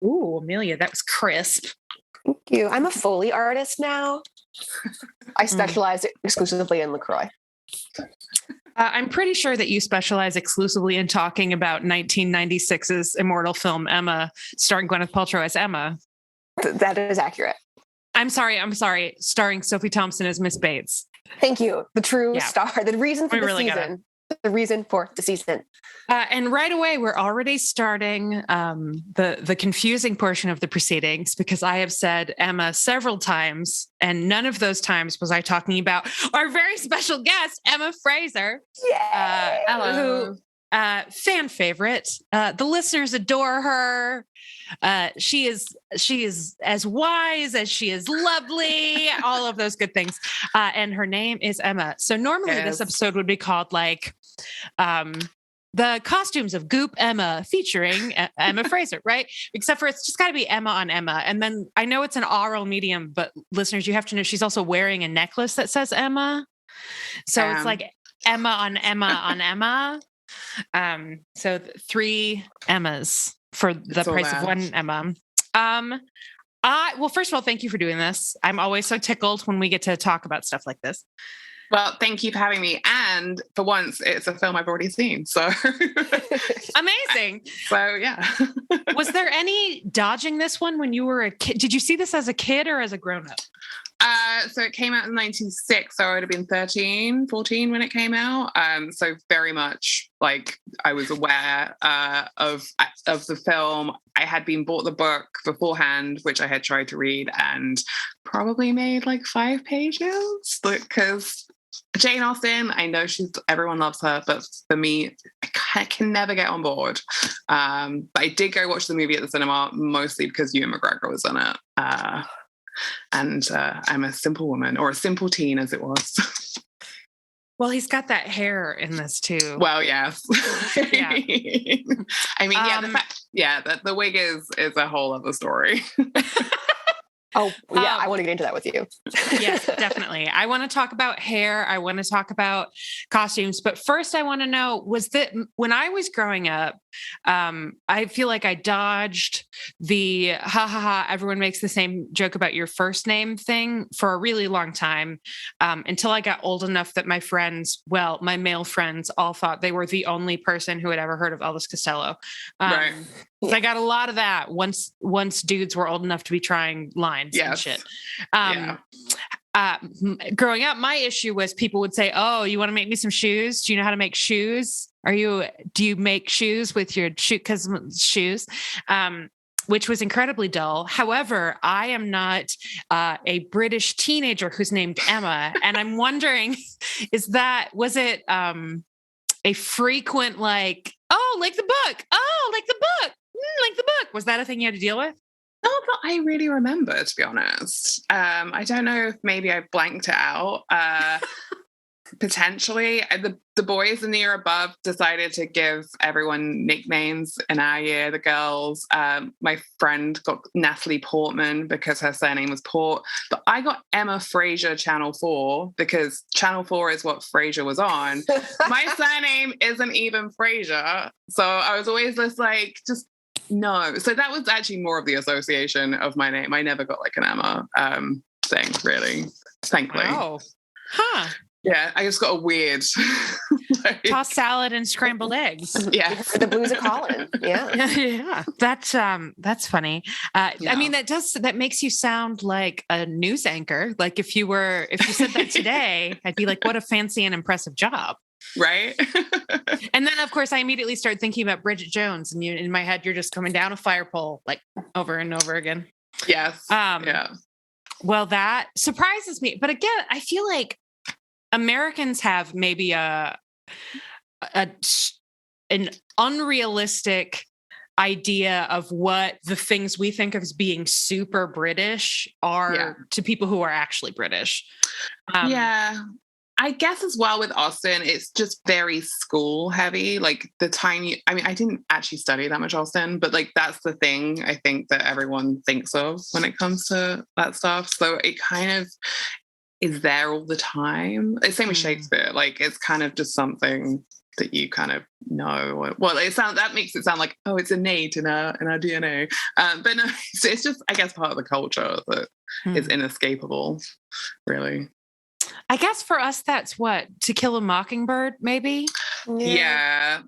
Ooh, Amelia, that was crisp. Thank you. I'm a Foley artist now. I specialize exclusively in LaCroix. I'm pretty sure that you specialize exclusively in talking about 1996's immortal film Emma, starring Gwyneth Paltrow as Emma. That is accurate. I'm sorry. Starring Sophie Thompson as Miss Bates. Thank you. The true star. The reason for the season. The reason for the season. And right away, we're already starting the confusing portion of the proceedings, because I have said Emma several times, and none of those times was I talking about our very special guest, Emma Fraser. Hello. Who, fan favorite. The listeners adore her. She is as wise as she is lovely, all of those good things. And her name is Emma. So normally this episode would be called like the costumes of Goop Emma featuring Emma Fraser, right? Except for it's just got to be Emma on Emma. And then I know it's an oral medium, but listeners, you have to know she's also wearing a necklace that says Emma. So it's like Emma on Emma on Emma. So 3 Emmas for the price of 1 Emma. Well, first of all, thank you for doing this. I'm always so tickled when we get to talk about stuff like this. Well, thank you for having me. And for once, it's a film I've already seen. So amazing. So yeah. Was there any dodging this one when you were a kid? Did you see this as a kid or as a grown-up? So it came out in 1996. So I would have been 13, 14 when it came out. So very much like I was aware of the film. I had been bought the book beforehand, which I had tried to read and probably made like 5 pages because Jane Austen, I know everyone loves her, but for me, I can never get on board. But I did go watch the movie at the cinema mostly because Ewan MacGregor was in it. And I'm a simple woman, or a simple teen as it was. Well, he's got that hair in this too. Well, yes. Yeah. I mean, the wig is a whole other story. Oh, yeah, I want to get into that with you. Yes, definitely. I want to talk about hair. I want to talk about costumes. But first, I want to know, was that when I was growing up, I feel like I dodged the everyone makes the same joke about your first name thing for a really long time, until I got old enough that my friends, my male friends, all thought they were the only person who had ever heard of Elvis Costello. Right. So I got a lot of that once dudes were old enough to be trying lines and shit. Growing up, my issue was people would say, "Oh, you want to make me some shoes? Do you know how to make shoes? Do you make shoes with your shoes?" Which was incredibly dull. However, I am not a British teenager who's named Emma, and I'm wondering, was it a frequent like, "Oh, like the book. Oh, like the book. Like the book." Was that a thing you had to deal with? Not that I really remember, to be honest. I don't know if maybe I blanked it out. Potentially. The boys in the year above decided to give everyone nicknames in our year, the girls. My friend got Natalie Portman because her surname was Port. But I got Emma Fraser Channel 4 because Channel 4 is what Fraser was on. My surname isn't even Fraser. So I was always just no. So that was actually more of the association of my name. I never got like an Emma thing, really. Thankfully. Oh. Huh. Yeah, I just got a weird tossed salad and scrambled eggs. Yeah, the blues of Colin. Yeah, yeah. That's funny. I mean, that makes you sound like a news anchor. Like if you said that today, I'd be like, what a fancy and impressive job. Right. And then, of course, I immediately start thinking about Bridget Jones, and in my head, you're just coming down a fire pole like over and over again. Yes. Yeah. Well, that surprises me, but again, I feel like Americans have maybe an unrealistic idea of what the things we think of as being super British are to people who are actually British. I guess as well with Austen, it's just very school heavy. Like I didn't actually study that much Austen, but like that's the thing I think that everyone thinks of when it comes to that stuff. So it kind of is there all the time. It's same with Shakespeare. Like it's kind of just something that you kind of know. Well, that makes it sound like, oh, it's innate in our DNA. But no, it's just, I guess, part of the culture that is inescapable, really. I guess for us, that's what, To Kill a Mockingbird, maybe? Yeah.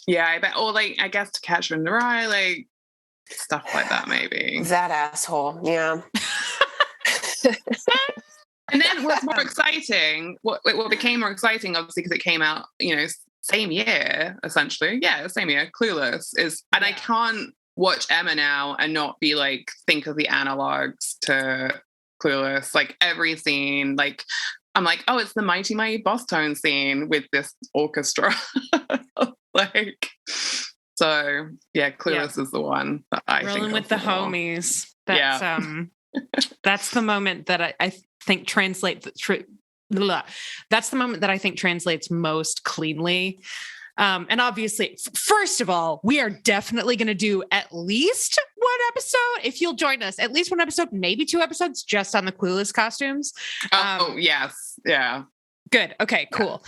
I bet. Or like, I guess To Catch You in the Rye, like stuff like that, maybe. That asshole. Yeah. And then what's more exciting, what became more exciting, obviously, because it came out, same year, essentially. Yeah, same year, Clueless and I can't watch Emma now and not be like, think of the analogs to Clueless. Like every scene, like I'm like, oh, it's the Mighty Mighty Boss Tone scene with this orchestra. Like, so yeah, Clueless is the one that I think Rolling with the homies. That's that's the moment that I think translates. That's the moment that I think translates most cleanly. And obviously, first of all, we are definitely going to do at least one episode. If you'll join us, at least one episode, maybe 2 episodes, just on the Clueless costumes. Yes, yeah. Good. Okay. Cool.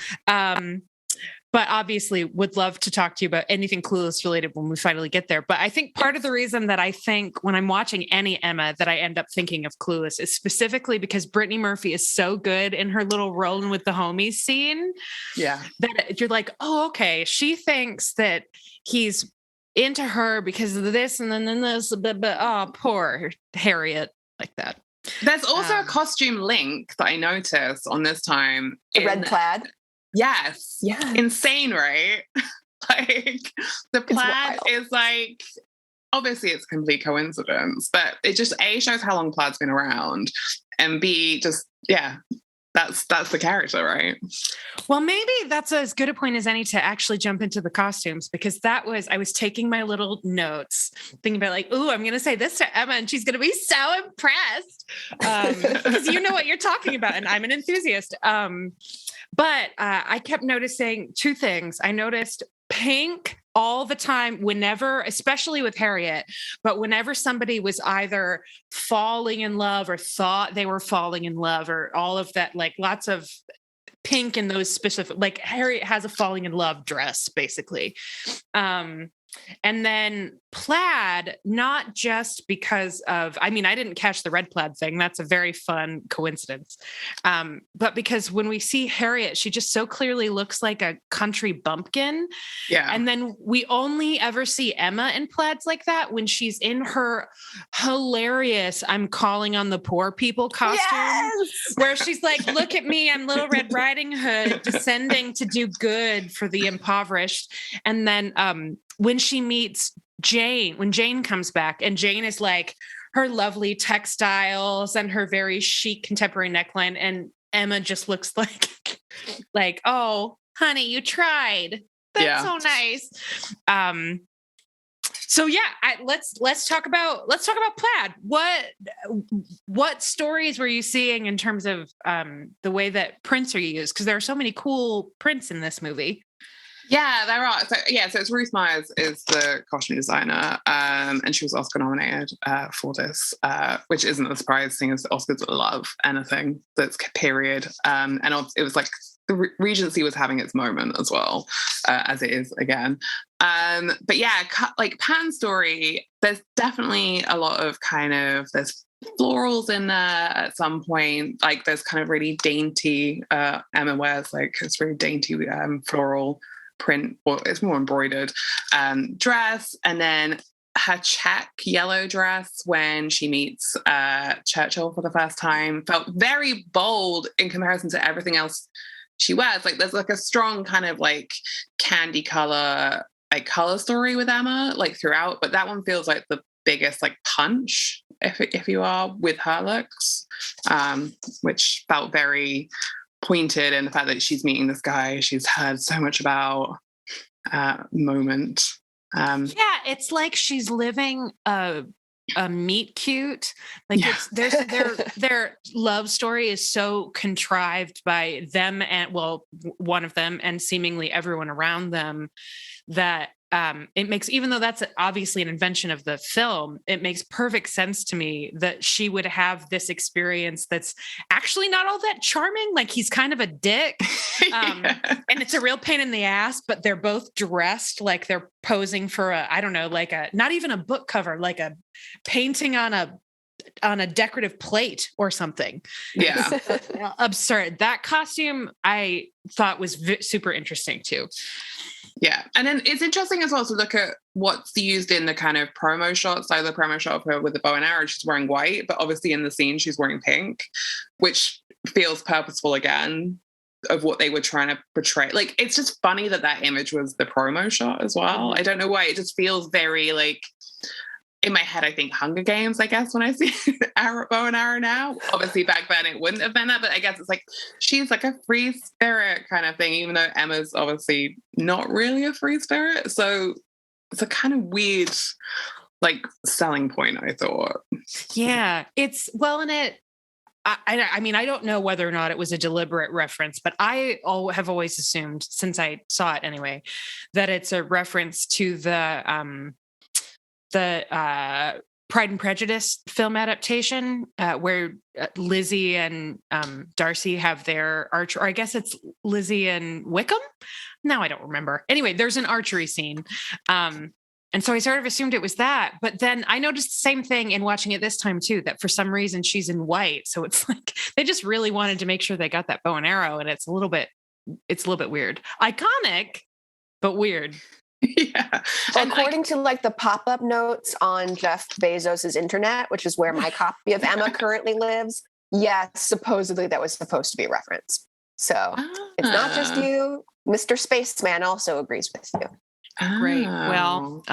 But obviously would love to talk to you about anything Clueless related when we finally get there. But I think part of the reason that I think when I'm watching any Emma that I end up thinking of Clueless is specifically because Brittany Murphy is so good in her little rolling with the homies scene. Yeah. That you're like, oh, okay. She thinks that he's into her because of this and then this, but oh, poor Harriet, like that. There's also a costume link that I noticed on this time. The red plaid. Yes. Yeah. Insane, right? Like the plaid is like, obviously it's a complete coincidence, but it just A, shows how long plaid's been around, and B, just, that's the character, right? Well, maybe that's as good a point as any to actually jump into the costumes, because I was taking my little notes, thinking about like, ooh, I'm going to say this to Emma and she's going to be so impressed. Because you know what you're talking about and I'm an enthusiast. But I kept noticing 2 things. I noticed pink all the time, whenever, especially with Harriet, but whenever somebody was either falling in love or thought they were falling in love or all of that, like lots of pink in those specific, like Harriet has a falling in love dress, basically. And then plaid, not just because of, I mean, I didn't catch the red plaid thing. That's a very fun coincidence. But because when we see Harriet, she just so clearly looks like a country bumpkin. Yeah. And then we only ever see Emma in plaids like that when she's in her hilarious I'm calling on the poor people costume, where she's like, look at me, I'm Little Red Riding Hood descending to do good for the impoverished. And then when she meets Jane, when Jane comes back, and Jane is like her lovely textiles and her very chic contemporary neckline, and Emma just looks like, oh, honey, you tried. That's so nice. So let's talk about plaid. What stories were you seeing in terms of the way that prints are used? Because there are so many cool prints in this movie. Yeah, there are. So it's Ruth Myers is the costume designer, and she was Oscar nominated for this, which isn't a surprise, seeing as Oscars love anything that's period. And it was like the Regency was having its moment as well, as it is again. But yeah, like Pan Story, there's definitely a lot of there's florals in there at some point. Like there's kind of really dainty, Emma wears like it's really dainty floral print, or it's more embroidered dress, and then her check yellow dress when she meets Churchill for the first time felt very bold in comparison to everything else she wears. Like there's like a strong kind of like candy color, like color story with Emma like throughout, but that one feels like the biggest like punch if you are with her looks, which felt very pointed in the fact that she's meeting this guy she's heard so much about moment. It's like she's living a meet cute. Like their love story is so contrived by them and one of them and seemingly everyone around them that it makes, even though that's obviously an invention of the film, it makes perfect sense to me that she would have this experience that's actually not all that charming. Like, he's kind of a dick, and it's a real pain in the ass, but they're both dressed like they're posing for I don't know, like not even a book cover, like a painting on a decorative plate or something. Yeah. Absurd. That costume I thought was super interesting too. Yeah. And then it's interesting as well to look at what's used in the kind of promo shots. So the promo shot of her with the bow and arrow, she's wearing white, but obviously in the scene she's wearing pink, which feels purposeful again of what they were trying to portray. Like, it's just funny that image was the promo shot as well. I don't know why. It just feels very like, in my head, I think Hunger Games, I guess, when I see bow and arrow now. Obviously, back then it wouldn't have been that, but I guess it's like she's like a free spirit kind of thing, even though Emma's obviously not really a free spirit. So it's a kind of weird, like, selling point, I thought. Yeah, it's, well, and I mean, I don't know whether or not it was a deliberate reference, but I have always assumed, since I saw it anyway, that it's a reference to the Pride and Prejudice film adaptation, where Lizzie and Darcy have their archer. Or I guess it's Lizzie and Wickham. Now I don't remember. Anyway, there's an archery scene. And so I sort of assumed it was that. But then I noticed the same thing in watching it this time too, that for some reason she's in white. So it's like they just really wanted to make sure they got that bow and arrow. And it's a little bit weird. Iconic, but weird. Yeah. According to like the pop-up notes on Jeff Bezos's internet, which is where my copy of Emma currently lives, yes, supposedly that was supposed to be a reference. So it's not just you. Mr. Spaceman also agrees with you. Great. Well,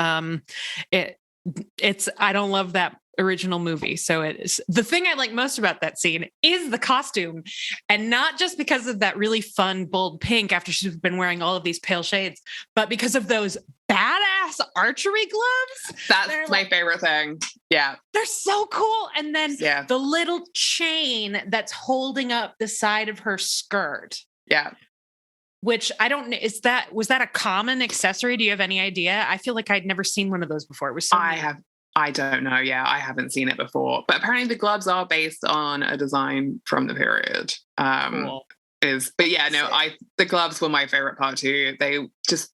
it's I don't love that original movie. So it is, the thing I like most about that scene is the costume, and not just because of that really fun bold pink after she's been wearing all of these pale shades, but because of those badass archery gloves. That's my favorite thing. Yeah. They're so cool. And then the little chain that's holding up the side of her skirt. Yeah. Which I don't know, was that a common accessory? Do you have any idea? I feel like I'd never seen one of those before. It was so I don't know. Yeah, I haven't seen it before. But apparently the gloves are based on a design from the period. Cool. The gloves were my favorite part too. They just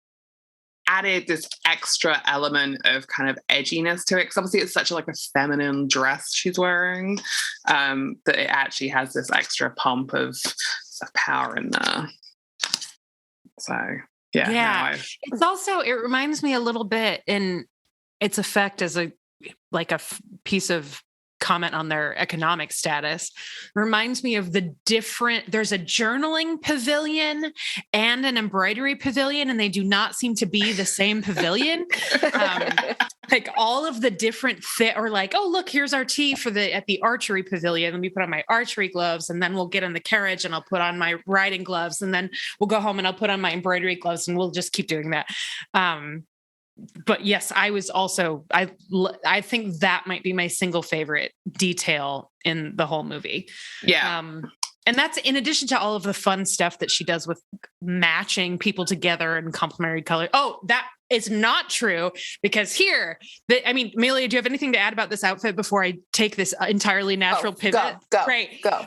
added this extra element of kind of edginess to it. Because obviously it's such a feminine dress she's wearing, that it actually has this extra pump of power in there. So yeah. It's also, it reminds me a little bit in its effect as a piece of comment on their economic status, reminds me of there's a journaling pavilion and an embroidery pavilion, and they do not seem to be the same pavilion. Like all of the different or like, oh, look, here's our tea at the archery pavilion. Let me put on my archery gloves, and then we'll get in the carriage and I'll put on my riding gloves, and then we'll go home and I'll put on my embroidery gloves, and we'll just keep doing that. But yes, I was also, I think that might be my single favorite detail in the whole movie. Yeah. And that's in addition to all of the fun stuff that she does with matching people together in complementary color. Oh, that is not true, because Amelia, do you have anything to add about this outfit before I take this entirely natural pivot? Go. Great. Go.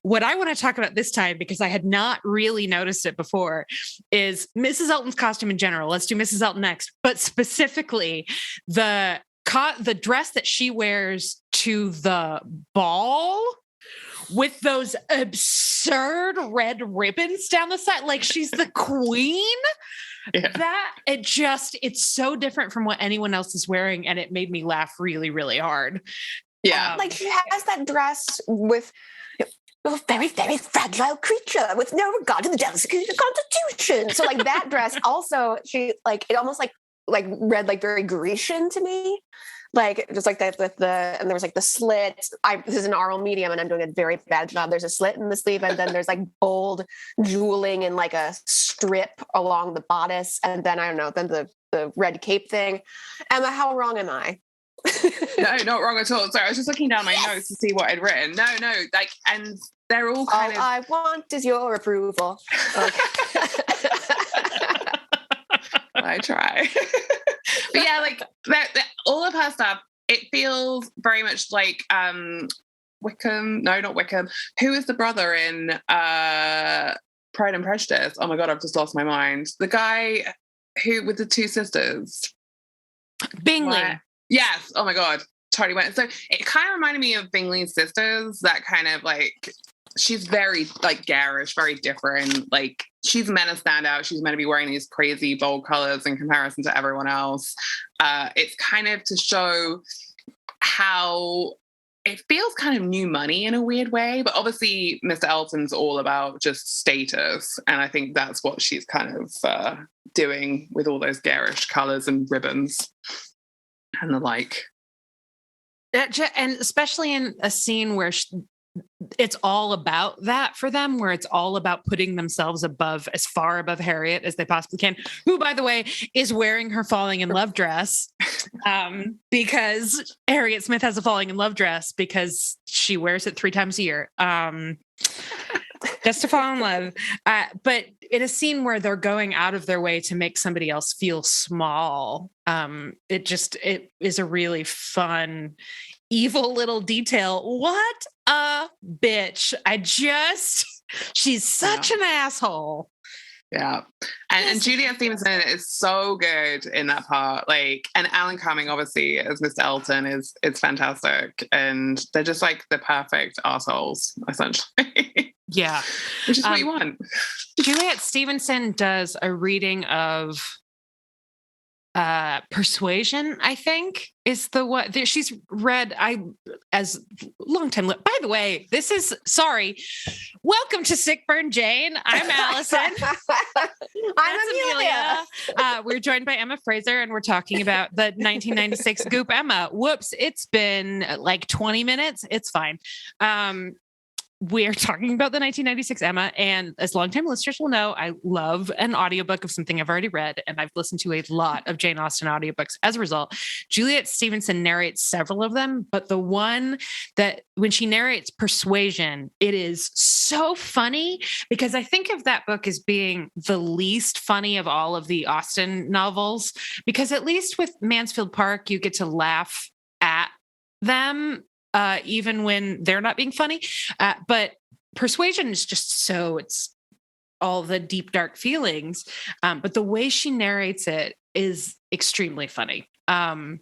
What I want to talk about this time, because I had not really noticed it before, is Mrs. Elton's costume in general. Let's do Mrs. Elton next, but specifically the dress that she wears to the ball, with those absurd red ribbons down the side, like she's the queen. Yeah. It's so different from what anyone else is wearing, and it made me laugh really, really hard. Yeah. She has that dress with a very, very fragile creature with no regard to the delicacy of the Constitution. So that dress also, she it almost read very Grecian to me. Just like that with and there was the slit. This is an oral medium and I'm doing a very bad job. There's a slit in the sleeve, and then there's bold jeweling and a strip along the bodice. And then I don't know, then the red cape thing. Emma, how wrong am I? No, not wrong at all. Sorry, I was just looking down my notes to see what I'd written. No, and they're all kind of... All I want is your approval. Okay. I try. But yeah, like that, all of her stuff, it feels very much like Wickham. No, not Wickham. Who is the brother in Pride and Prejudice? Oh my God, I've just lost my mind. The guy who with the two sisters. Bingley. What? Yes. Oh my God. Totally went. So it kind of reminded me of Bingley's sisters, that kind of like, she's very like garish, very different. Like she's meant to stand out. She's meant to be wearing these crazy bold colors in comparison to everyone else. It's kind of to show how it feels kind of new money in a weird way, but obviously Mr. Elton's all about just status. And I think that's what she's kind of doing with all those garish colors and ribbons and the like. And especially in a scene where it's all about that for them, where it's all about putting themselves above, as far above Harriet as they possibly can, who, by the way, is wearing her falling in love dress because Harriet Smith has a falling in love dress because she wears it 3 times a year. Just to fall in love. But in a scene where they're going out of their way to make somebody else feel small, it is a really fun, evil little detail. What a bitch. She's such an asshole. Yeah. And Juliet Stevenson is so good in that part. Like, and Alan Cumming, obviously, as Mr. Elton is fantastic. And they're just like the perfect assholes, essentially. Yeah. Which is what you want. Juliet Stevenson does a reading of Persuasion, I think, is the what she's read. As long time. By the way, welcome to Sick Burn Jane. I'm Allison. I'm Amelia. We're joined by Emma Fraser, and we're talking about the 1996 GOOP Emma. Whoops, it's been like 20 minutes. It's fine. We're talking about the 1996 Emma, and as longtime listeners will know, I love an audiobook of something I've already read, and I've listened to a lot of Jane Austen audiobooks as a result. Juliet Stevenson narrates several of them, but the one that when she narrates Persuasion, it is so funny because I think of that book as being the least funny of all of the Austen novels, because at least with Mansfield Park, you get to laugh at them even when they're not being funny. But Persuasion is just it's all the deep, dark feelings. But the way she narrates it is extremely funny. And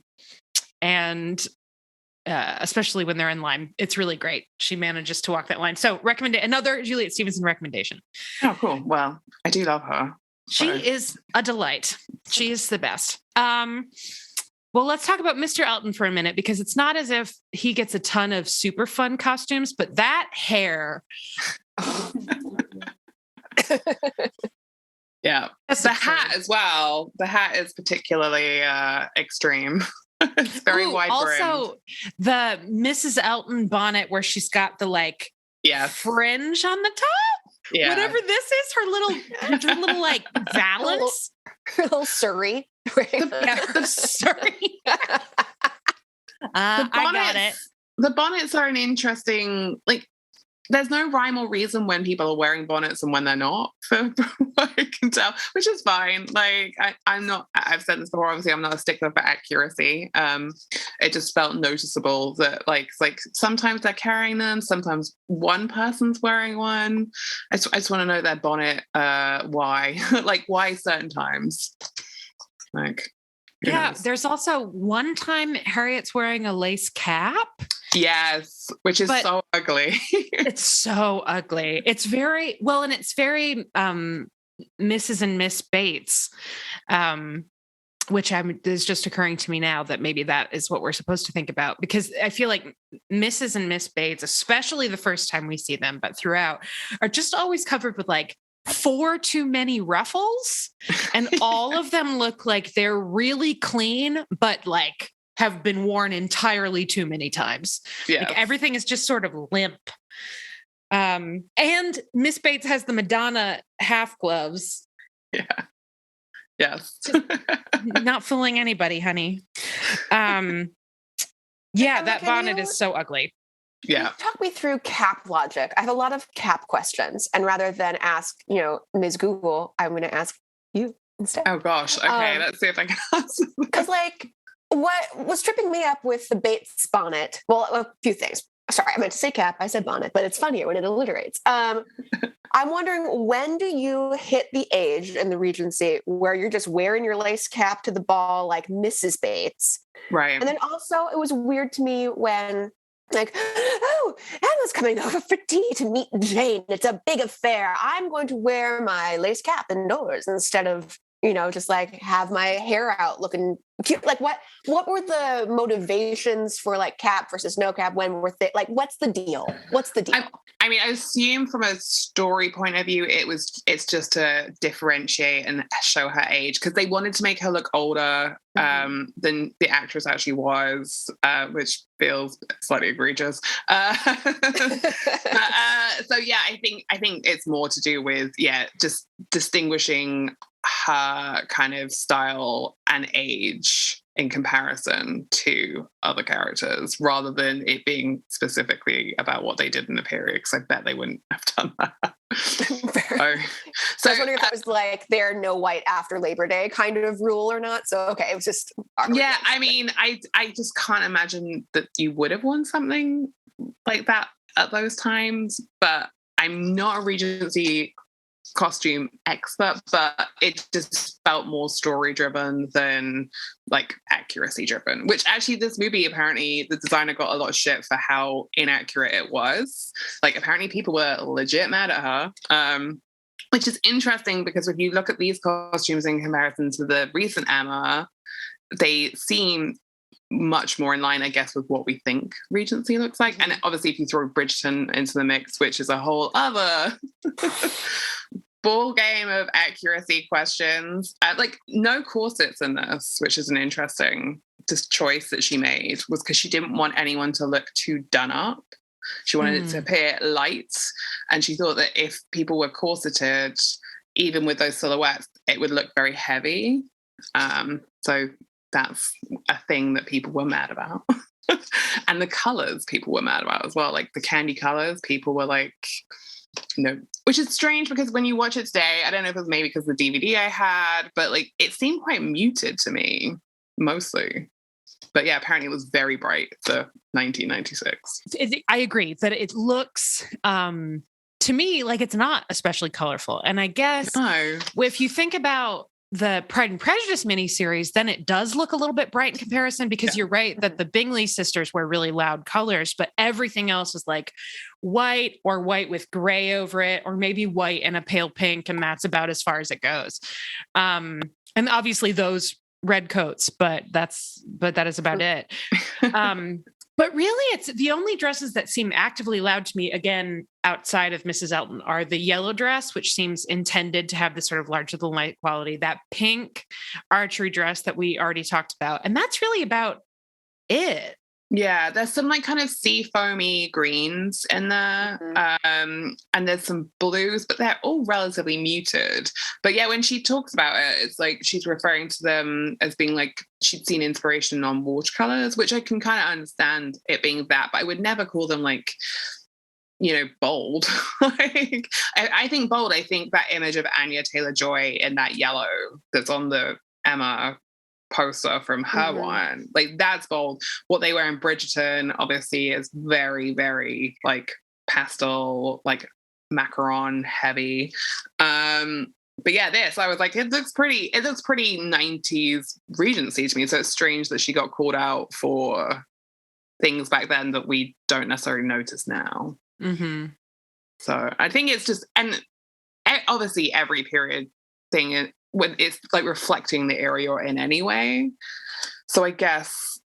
especially when they're in line, it's really great. She manages to walk that line. So another Juliet Stevenson recommendation. Oh, cool. Well, I do love her. She is a delight. She is the best. Well, let's talk about Mr. Elton for a minute, because it's not as if he gets a ton of super fun costumes, but that hair. Yeah. That's the hat as well. The hat is particularly extreme. It's very wide brimmed. Also, the Mrs. Elton bonnet where she's got the fringe on the top. Yeah. Whatever this is, her little like valance. Her little Surrey. The Surrey. I got it. The bonnets are an interesting, there's no rhyme or reason when people are wearing bonnets and when they're not, from what I can tell, which is fine. I've said this before, obviously I'm not a stickler for accuracy. It just felt noticeable that sometimes they're carrying them, sometimes one person's wearing one. I just want to know their bonnet, why, why certain times. There's also one time Harriet's wearing a lace cap. Yes, which is so ugly. It's so ugly. It's very and it's very Mrs. and Miss Bates, which is just occurring to me now that maybe that is what we're supposed to think about, because I feel like Mrs. and Miss Bates, especially the first time we see them, but throughout, are just always covered with 4 too many ruffles, and all of them look like they're really clean, but have been worn entirely too many times. Yeah. Everything is just sort of limp. And Miss Bates has the Madonna half gloves. Yeah. Yes. Not fooling anybody, honey. That bonnet is so ugly. Yeah. Talk me through cap logic. I have a lot of cap questions, and rather than ask, Ms. Google, I'm going to ask you. instead. Oh gosh. Okay, let's see if I can answer. Because like what was tripping me up with the Bates bonnet, well, a few things. Sorry, I meant to say cap. I said bonnet, but it's funnier when it alliterates. I'm wondering, when do you hit the age in the Regency where you're just wearing your lace cap to the ball like Mrs. Bates? Right. And then also, it was weird to me when, like, oh, Emma's coming over for tea to meet Jane. It's a big affair. I'm going to wear my lace cap indoors instead of, just like have my hair out looking cute. Like, what were the motivations for like cap versus no cap when we're like, what's the deal? I mean, I assume from a story point of view, it's just to differentiate and show her age, because they wanted to make her look older than the actress actually was, which feels slightly egregious. So yeah, I think it's more to do with just distinguishing her kind of style and age in comparison to other characters, rather than it being specifically about what they did in the period, because I bet they wouldn't have done that. So I was wondering if that was like their no white after Labor Day kind of rule or not. So okay, it was just yeah. I mean, I just can't imagine that you would have won something like that at those times. But I'm not a Regency costume expert, but it just felt more story driven than like accuracy driven, which actually this movie, apparently the designer got a lot of shit for how inaccurate it was. Like, apparently people were legit mad at her, which is interesting, because if you look at these costumes in comparison to the recent Emma, they seem much more in line, I guess, with what we think Regency looks like. And obviously if you throw Bridgerton into the mix, which is a whole other ball game of accuracy questions, like no corsets in this, which is an interesting choice that she made, was because she didn't want anyone to look too done up. She wanted it to appear light, and she thought that if people were corseted, even with those silhouettes, it would look very heavy. So that's a thing that people were mad about. And the colors people were mad about as well, like the candy colors. People were like, which is strange, because when you watch it today, I don't know if it was maybe because the DVD I had, but like it seemed quite muted to me mostly. But yeah, apparently it was very bright for 1996. I agree that it looks to me like it's not especially colorful. And I guess if you think about the Pride and Prejudice miniseries, then it does look a little bit bright in comparison, because you're right that the Bingley sisters wear really loud colors, but everything else is like white, or white with gray over it, or maybe white and a pale pink, and that's about as far as it goes. And obviously those red coats, but that is about it. But really, it's the only dresses that seem actively loud to me, again, outside of Mrs. Elton, are the yellow dress, which seems intended to have this sort of larger than life quality, that pink archery dress that we already talked about. And that's really about it. Yeah, there's some like kind of sea foamy greens in there, and there's some blues, but they're all relatively muted. But yeah, when she talks about it, it's like she's referring to them as being like she'd seen inspiration on watercolors, which I can kind of understand it being that, but I would never call them like, bold. Like, I think bold. I think that image of Anya Taylor-Joy in that yellow that's on the Emma poster from her one, like that's bold. What they wear in Bridgerton obviously is very, very like pastel, like macaron heavy. But yeah, this, I was like, it looks pretty 90s Regency to me. So it's strange that she got called out for things back then that we don't necessarily notice now. So I think it's just, and obviously every period thing when it's like reflecting the era you're in anyway. So I guess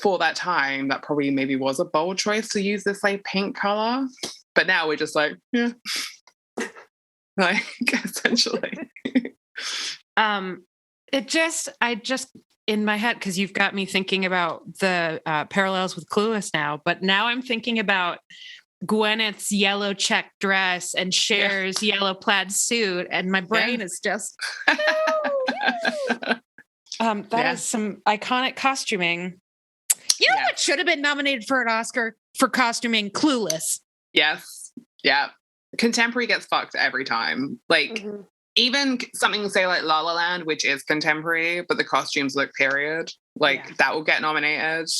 for that time, that probably maybe was a bold choice to use this like pink color. But now we're just like, yeah, like essentially. I just in my head, because you've got me thinking about the parallels with Clueless now, but now I'm thinking about Gwyneth's yellow check dress and Cher's yellow plaid suit, and my brain is just that is some iconic costuming. You know what should have been nominated for an Oscar for costuming? Clueless. Yes. Yeah. Contemporary gets fucked every time. Like even something say like La La Land, which is contemporary, but the costumes look period, that will get nominated.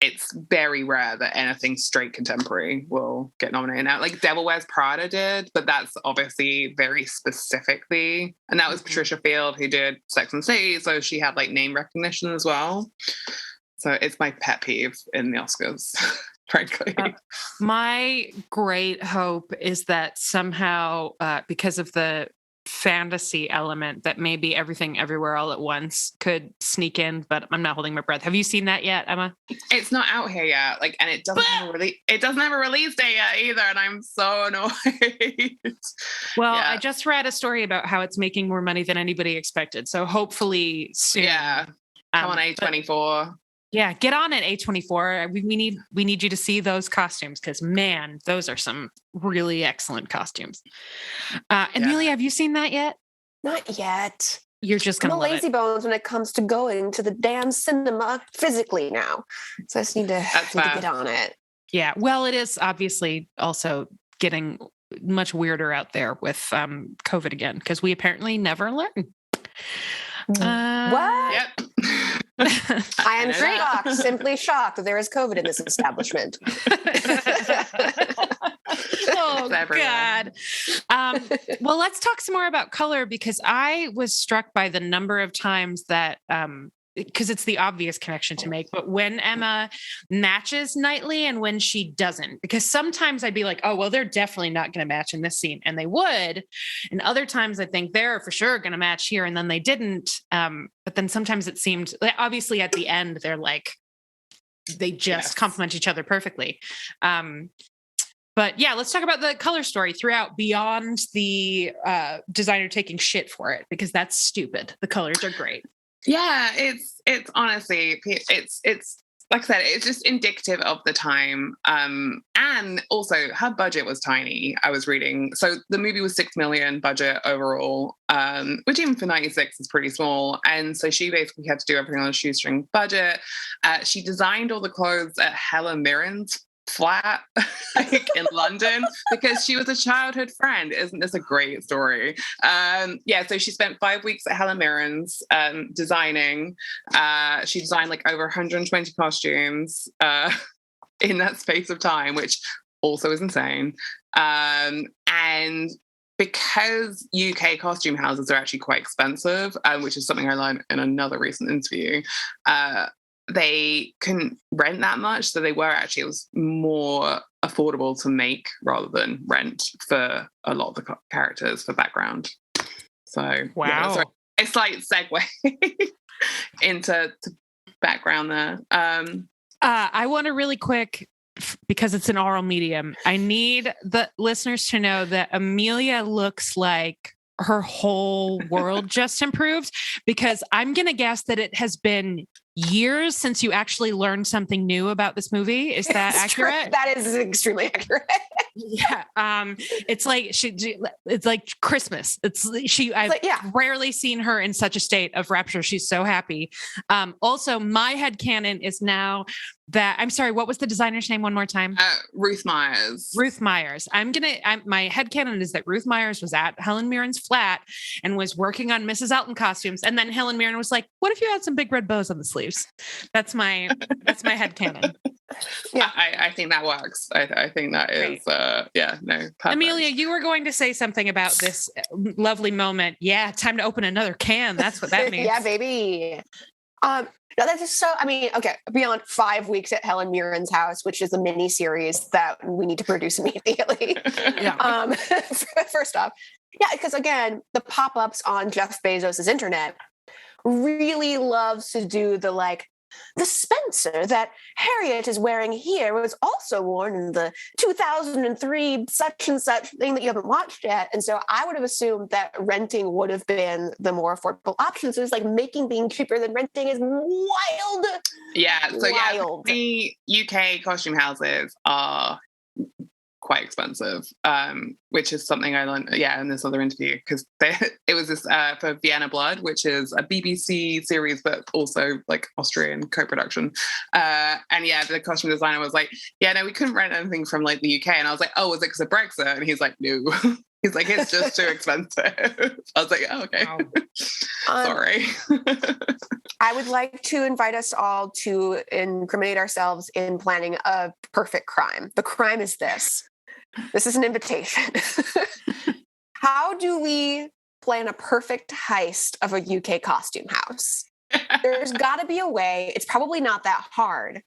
It's very rare that anything straight contemporary will get nominated. Now, like Devil Wears Prada did, but that's obviously very specifically, and that was Patricia Field who did Sex and the City, so she had like name recognition as well. So it's my pet peeve in the Oscars, frankly. My great hope is that somehow, because of the fantasy element, that maybe Everything Everywhere All at Once could sneak in, but I'm not holding my breath. Have you seen that yet, Emma? It's not out here yet, and it doesn't have a release date yet either, and I'm so annoyed. Well, I just read a story about how it's making more money than anybody expected, so hopefully soon. Yeah, come on A24. Yeah, get on it, A24. We need you to see those costumes because, man, those are some really excellent costumes. Amelia, have you seen that yet? Not yet. You're just going to love it. I'm a lazy bones when it comes to going to the damn cinema physically now. So I just need to get on it. Yeah, well, it is obviously also getting much weirder out there with COVID again because we apparently never learn. What? Yep. I am shocked, simply shocked that there is COVID in this establishment. Oh, God. Well, let's talk some more about color because I was struck by the number of times that, because it's the obvious connection to make, but when Emma matches Knightley and when she doesn't, because sometimes I'd be like, oh, well, they're definitely not going to match in this scene. And they would. And other times I think they're for sure going to match here. And then they didn't. But then sometimes it seemed obviously at the end, they're like, they just complement each other perfectly. But yeah, let's talk about the color story throughout beyond the designer taking shit for it, because that's stupid. The colors are great. Yeah, it's honestly, it's like I said, it's just indicative of the time. And also her budget was tiny. I was reading. So the movie was $6 million budget overall, which even for 96 is pretty small. And so she basically had to do everything on a shoestring budget. She designed all the clothes at Helen Mirren's flat in London because she was a childhood friend. Isn't this a great story? So she spent 5 weeks at Helen Mirren's designing. She designed like over 120 costumes in that space of time, which also is insane. And because UK costume houses are actually quite expensive, which is something I learned in another recent interview, they couldn't rent that much. So it was more affordable to make rather than rent for a lot of the characters for background. So, wow. Yeah, a slight segue into background there. I want to really quick, because it's an oral medium, I need the listeners to know that Amelia looks like her whole world just improved, because I'm going to guess that it has been years since you actually learned something new about this movie. Is that accurate? True. That is extremely accurate. Yeah. It's like Christmas. I've rarely seen her in such a state of rapture. She's so happy. Also, my headcanon is now that, I'm sorry, what was the designer's name one more time? Ruth Myers. Ruth Myers. My headcanon is that Ruth Myers was at Helen Mirren's flat and was working on Mrs. Elton costumes. And then Helen Mirren was like, what if you had some big red bows on the sleeves? That's my headcanon. Yeah. I think that works. I think that is, perfect. Amelia, you were going to say something about this lovely moment. Yeah, time to open another can. That's what that means. Yeah, baby. No, that's just so, beyond 5 weeks at Helen Mirren's house, which is a mini series that we need to produce immediately. Yeah. First off, yeah, because again, the pop-ups on Jeff Bezos's internet really loves to do the Spencer that Harriet is wearing here was also worn in the 2003 such and such thing that you haven't watched yet. And so I would have assumed that renting would have been the more affordable option. So it's like making being cheaper than renting is wild. Yeah. So wild. The UK costume houses are quite expensive, which is something I learned, in this other interview, because it was this for Vienna Blood, which is a BBC series, but also like Austrian co-production. The costume designer was like, we couldn't rent anything from like the UK. And I was like, oh, was it because of Brexit? And he's like, no. He's like, it's just too expensive. I was like, oh, okay. Wow. Sorry. I would like to invite us all to incriminate ourselves in planning a perfect crime. The crime is this. This is an invitation. How do we plan a perfect heist of a UK costume house? There's got to be a way. It's probably not that hard.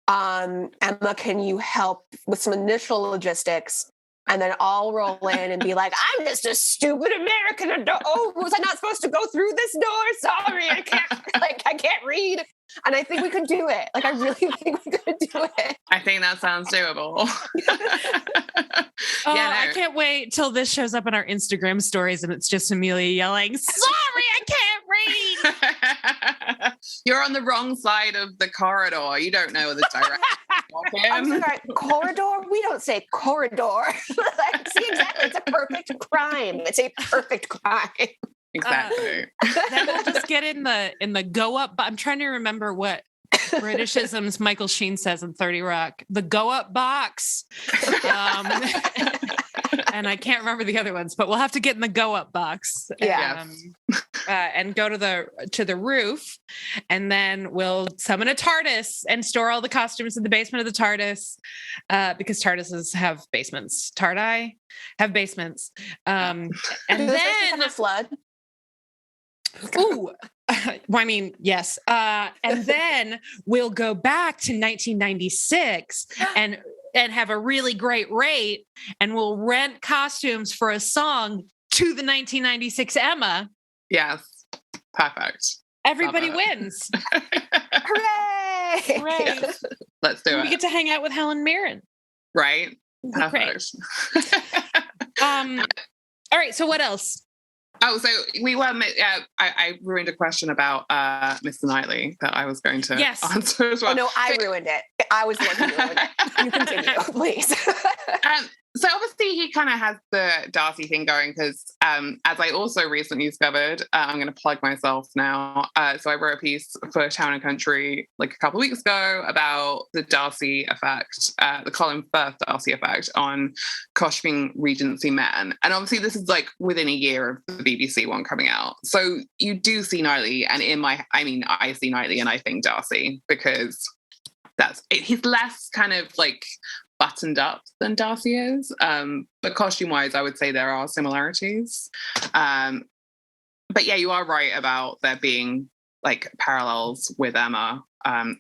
Emma, can you help with some initial logistics? And then I'll roll in and be like, I'm just a stupid American. Oh, was I not supposed to go through this door? Sorry, I can't read. And I think we could do it. Like, I really think we could do it. I think that sounds doable. I can't wait till this shows up in our Instagram stories and it's just Amelia yelling, sorry, I can't read. You're on the wrong side of the corridor. You don't know the direction. I'm sorry, corridor? We don't say corridor. See, exactly. It's a perfect crime. It's a perfect crime. Exactly. Then we'll just get in the go up. But I'm trying to remember what Britishisms Michael Sheen says in 30 Rock. The go up box. And I can't remember the other ones, but we'll have to get in the go up box. Yeah. And go to the roof, and then we'll summon a TARDIS and store all the costumes in the basement of the TARDIS, because TARDISes have basements. Tardi have basements. And then a flood. Ooh, well, I mean, yes. And then we'll go back to 1996 and have a really great rate, and we'll rent costumes for a song to the 1996 Emma. Yes. Perfect. Everybody wins. Hooray! Hooray. Yes. Let's do it. We get to hang out with Helen Mirren. Right? Perfect. All right. So what else? Oh, so we were. I ruined a question about Mr. Knightley that I was going to answer as well. Oh no, I ruined it. I was the one who ruined it. You continue, please. So obviously he kind of has the Darcy thing going because, as I also recently discovered, I'm going to plug myself now. So I wrote a piece for Town and Country like a couple of weeks ago about the Darcy effect, the Colin Firth Darcy effect on costuming Regency men. And obviously this is like within a year of the BBC one coming out. So you do see Knightley, and I see Knightley and I think Darcy, because he's less kind of like buttoned up than Darcy is. But costume-wise, I would say there are similarities. But yeah, you are right about there being like parallels with Emma,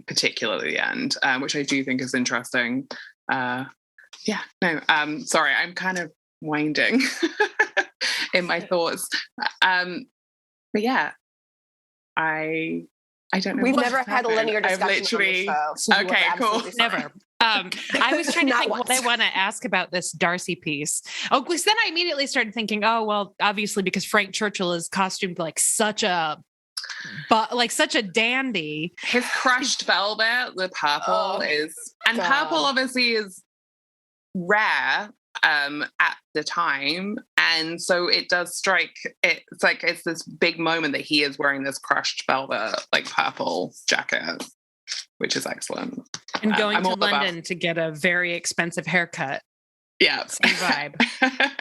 particularly the end, which I do think is interesting. Sorry, I'm kind of winding in my thoughts. But yeah, I don't know. We've never had a linear discussion on this show. So okay, cool. Never. I was trying to think what I want to ask about this Darcy piece. Oh, because then I immediately started thinking, oh, well, obviously because Frank Churchill is costumed like such a dandy. His crushed velvet, the purple purple obviously is rare at the time. And so it does strike, it's this big moment that he is wearing this crushed velvet, like purple jacket, which is excellent. And going to London to get a very expensive haircut. Yeah. Same vibe.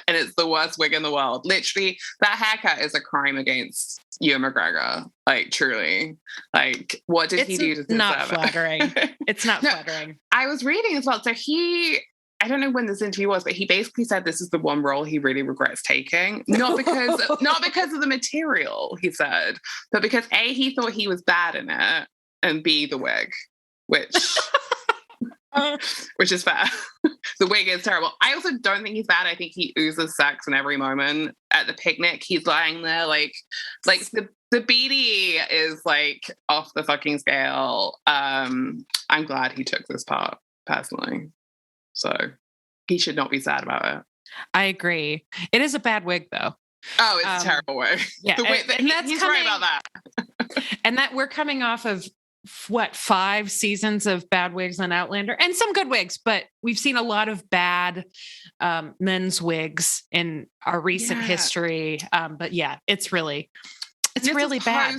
And it's the worst wig in the world. Literally, that haircut is a crime against Ewan MacGregor. Like, truly. Like, what did he do to deserve it? It's not flattering. It's not flattering. I was reading as well. So I don't know when this interview was, but he basically said this is the one role he really regrets taking. Not because of the material, he said, but because A, he thought he was bad in it, and B, the wig, which is fair. The wig is terrible. I also don't think he's bad. I think he oozes sex in every moment. At the picnic, he's lying there like the beanie is like off the fucking scale. I'm glad he took this part personally. So he should not be sad about it. I agree. It is a bad wig, though. Oh, it's a terrible wig. Yeah, he's right about that. And that we're coming off of 5 seasons of bad wigs on Outlander, and some good wigs, but we've seen a lot of bad men's wigs in our recent history. But yeah, it's really bad.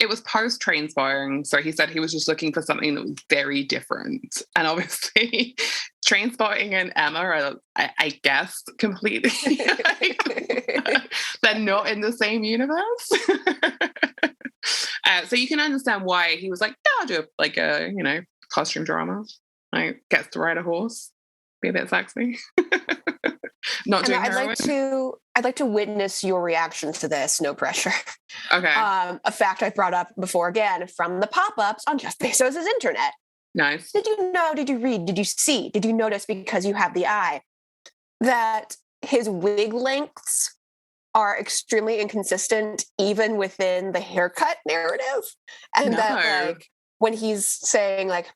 It was post train spotting. So he said he was just looking for something that was very different. And obviously, train spotting and Emma are, I guess, completely. They're not in the same universe. So you can understand why he was like, yeah, I'll do a costume drama. Like, gets to ride a horse, be a bit sexy. Not doing heroin. I'd like to witness your reaction to this. No pressure. Okay. A fact I brought up before, again, from the pop-ups on Jeff Bezos' internet. Nice. Did you know, did you read, did you see, did you notice, because you have the eye, that his wig lengths are extremely inconsistent even within the haircut narrative? And that, like, when he's saying, like,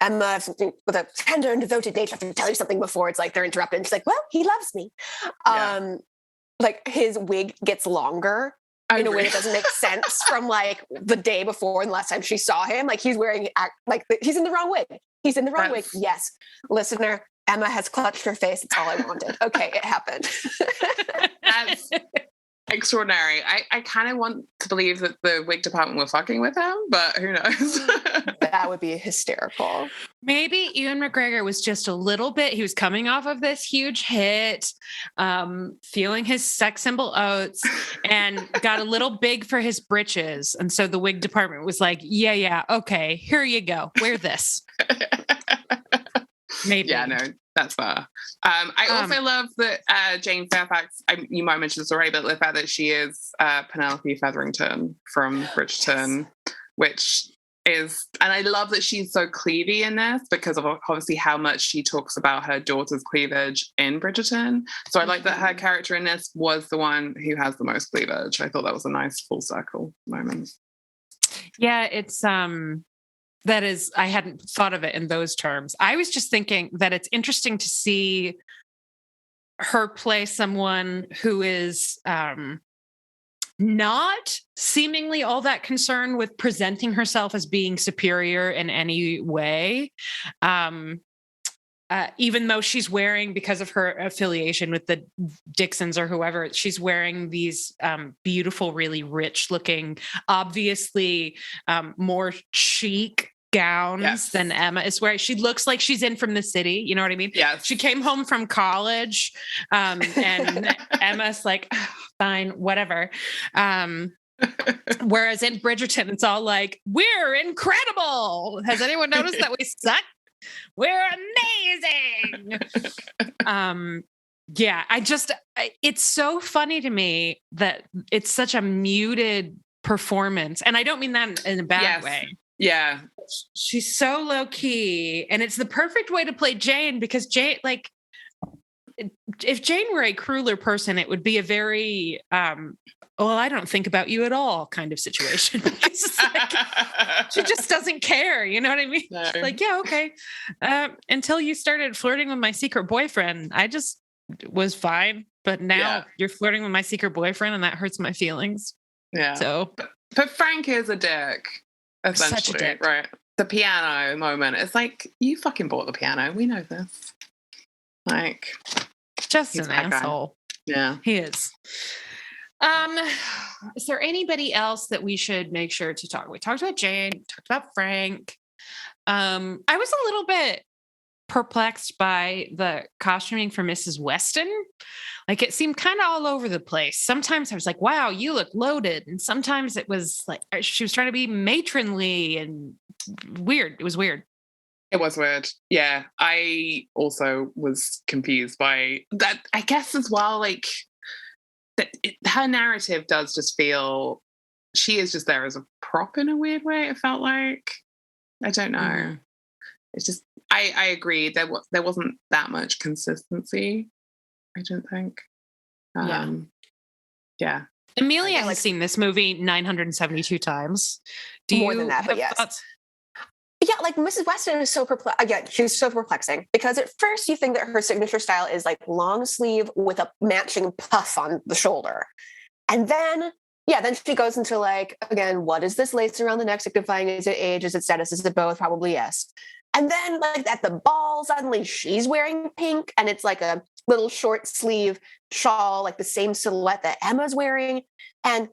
Emma, with a tender and devoted nature, to tell you something before, it's like they're interrupted. And she's like, well, he loves me. Like, his wig gets longer in a way that doesn't make sense from, like, the day before and the last time she saw him. Like, he's wearing, like, he's in the wrong wig. He's in the wrong wig. Yes. Listener, Emma has clutched her face. It's all I wanted. Okay, it happened. That's extraordinary. I kind of want to believe that the wig department were fucking with him, but who knows? That would be hysterical. Maybe Ewan MacGregor was just a little bit, he was coming off of this huge hit, feeling his sex symbol oats, and got a little big for his britches. And so the wig department was like, yeah, okay, here you go. Wear this. Maybe. Yeah, no, that's fair. I also love that Jane Fairfax, you might mention this already, but the fact that she is Penelope Featherington from Bridgerton, which is, and I love that she's so cleavy in this because of obviously how much she talks about her daughter's cleavage in Bridgerton. So I like that her character in this was the one who has the most cleavage. I thought that was a nice full circle moment. Yeah, it's that is, I hadn't thought of it in those terms. I was just thinking that it's interesting to see her play someone who is not seemingly all that concerned with presenting herself as being superior in any way. Even though she's wearing, because of her affiliation with the Dixons or whoever, she's wearing these beautiful, really rich looking, obviously more chic gowns than Emma is wearing. She looks like she's in from the city. You know what I mean? Yes. She came home from college and Emma's like, oh, fine, whatever. Whereas in Bridgerton, it's all like, we're incredible. Has anyone noticed that we suck? We're amazing. Yeah, it's so funny to me that it's such a muted performance. And I don't mean that in a bad way. Yeah. She's so low key. And it's the perfect way to play Jane, because Jane, like, if Jane were a crueler person, it would be a very, I don't think about you at all kind of situation. She just doesn't care. You know what I mean? No. Like, yeah, okay. Until you started flirting with my secret boyfriend, I just was fine. But now you're flirting with my secret boyfriend and that hurts my feelings. Yeah. So, but Frank is a dick, essentially. Such a dick. Right. The piano moment. It's like, you fucking bought the piano. We know this. Like, just an asshole. Yeah. He is. Is there anybody else that we should make sure to talk? We talked about Jane, talked about Frank. I was a little bit perplexed by the costuming for Mrs. Weston. Like, it seemed kind of all over the place. Sometimes I was like, wow, you look loaded. And sometimes it was like she was trying to be matronly and weird. It was weird. It was weird. Yeah. I also was confused by that, I guess, as well. Like, her narrative does just feel, she is just there as a prop in a weird way. It felt like, I don't know. It's just, I agree. There wasn't that much consistency, I don't think. Yeah. Amelia has seen this movie 972 times. More than that, but yes. Thoughts? Yeah, like Mrs. Weston is so perplexing. Again, she's so perplexing because at first you think that her signature style is like long sleeve with a matching puff on the shoulder. And then she goes into like, again, what is this lace around the neck signifying? Is it age? Is it status? Is it both? Probably yes. And then like at the ball, suddenly she's wearing pink and it's like a little short sleeve shawl, like the same silhouette that Emma's wearing. And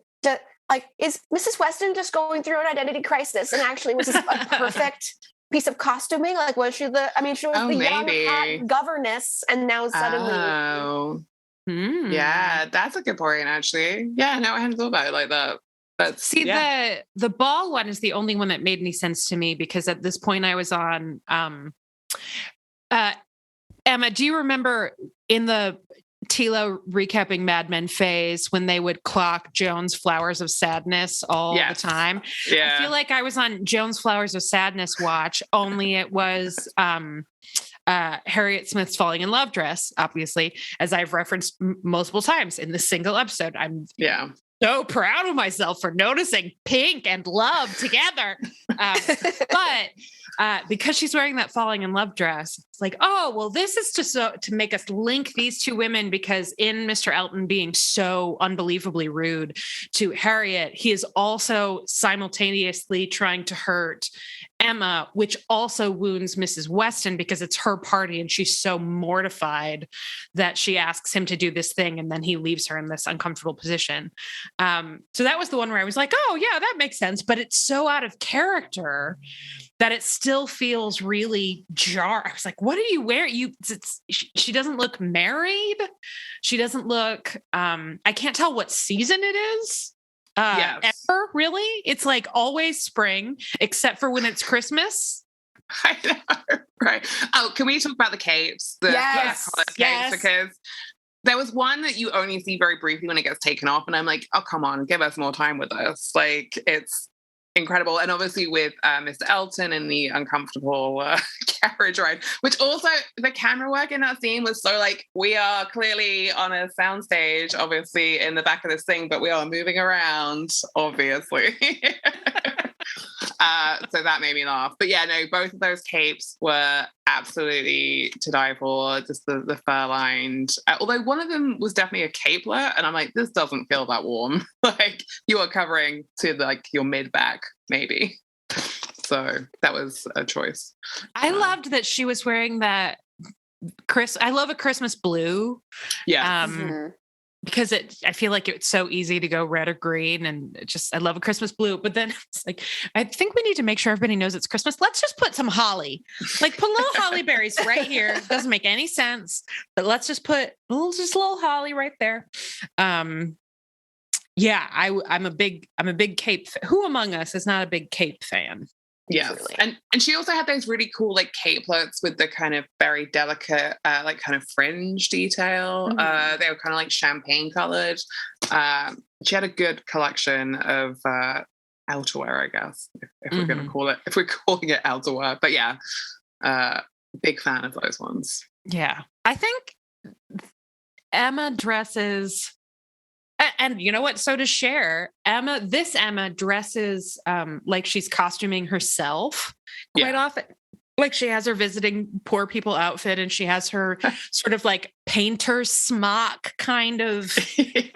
like, is Mrs. Weston just going through an identity crisis? And actually was this a perfect piece of costuming? Like, was she she was the young, hot governess, and now suddenly. Oh. Yeah, that's a good point, actually. Yeah, no, I hadn't thought about it like that. But see, the ball one is the only one that made any sense to me, because at this point I was on Emma, do you remember in the Tila recapping Mad Men phase when they would clock Joan's Flowers of Sadness all the time? Yeah. I feel like I was on Joan's Flowers of Sadness watch, only it was Harriet Smith's Falling in Love dress, obviously, as I've referenced multiple times in this single episode. I'm so proud of myself for noticing pink and love together. But because she's wearing that Falling in Love dress, it's like, oh, well, this is to make us link these two women, because in Mr. Elton being so unbelievably rude to Harriet, he is also simultaneously trying to hurt Emma, which also wounds Mrs. Weston because it's her party and she's so mortified that she asks him to do this thing and then he leaves her in this uncomfortable position. So that was the one where I was like, oh yeah, that makes sense. But it's so out of character that it still feels really jarring. I was like, what are you wearing? She doesn't look married. She doesn't look, I can't tell what season it is. Ever, really? It's like always spring, except for when it's Christmas. I know, right? Oh, can we talk about the capes? Yes. Because there was one that you only see very briefly when it gets taken off, and I'm like, oh, come on, give us more time with this. Like, it's incredible. And obviously with Mr. Elton and the uncomfortable carriage ride, which also the camera work in that scene was so like, we are clearly on a soundstage, obviously in the back of this thing, but we are moving around, obviously. So that made me laugh. But yeah, no, both of those capes were absolutely to die for. Just the fur-lined. Although one of them was definitely a capelet, and I'm like, this doesn't feel that warm. Like, you are covering to like your mid-back, maybe. So that was a choice. I loved that she was wearing that. I love a Christmas blue. Yeah. Because I feel like it's so easy to go red or green, and I love a Christmas blue. But then it's like, I think we need to make sure everybody knows it's Christmas. Let's just put some holly, like put little holly berries right here. Doesn't make any sense, but let's just put little holly right there. Yeah, I'm a big cape. Who among us is not a big cape fan? Yeah, and she also had those really cool like capelets with the kind of very delicate like kind of fringe detail. Mm-hmm. They were kind of like champagne colored. She had a good collection of outerwear, I guess, if we're going to call it, if we're calling it outerwear. But yeah, big fan of those ones. Yeah, I think Emma dresses. And you know what? So does Cher. This Emma dresses like she's costuming herself quite often. Like she has her visiting poor people outfit, and she has her sort of like painter smock kind of